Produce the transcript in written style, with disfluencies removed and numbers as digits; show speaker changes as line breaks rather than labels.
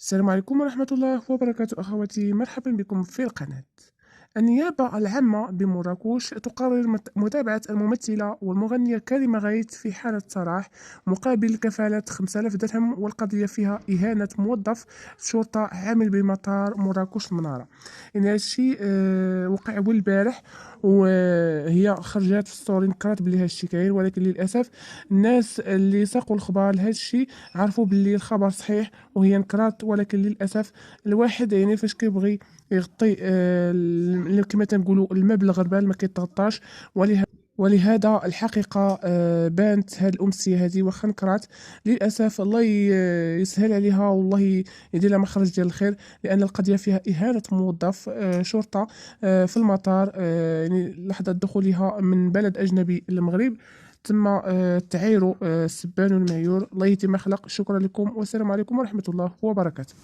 السلام عليكم ورحمة الله وبركاته أخواتي، مرحبا بكم في القناة. النيابة العامة بمراكش تقرر متابعة الممثلة والمغنية كريمة غيث في حالة سراح مقابل كفالة 5000 درهم، والقضية فيها إهانة موظف شرطة عامل بمطار مراكش المنارة. إن هذا الشيء وقع أول البارح، وهي خرجت في ستوري نكرات بلي هذا الشيء كاين، ولكن للأسف الناس اللي ساقوا الخبر لهذا الشيء عرفوا باللي الخبر صحيح وهي نكرات. ولكن للأسف الواحد يعني فاش كيبغي يغطي كما تنقولوا المبلغ البال ما كيتغطاش. ولهذا الحقيقة بانت هاد الأمسية هذه واخا نكرات. للأسف الله يسهل عليها، والله يدير لها مخرج ديال الخير، لأن القضية فيها إهانة موظف شرطة في المطار، يعني لحظة دخولها من بلد أجنبي للمغرب تم تعاير السبان والمعيور. الله يتم خلق. شكرا لكم والسلام عليكم ورحمة الله وبركاته.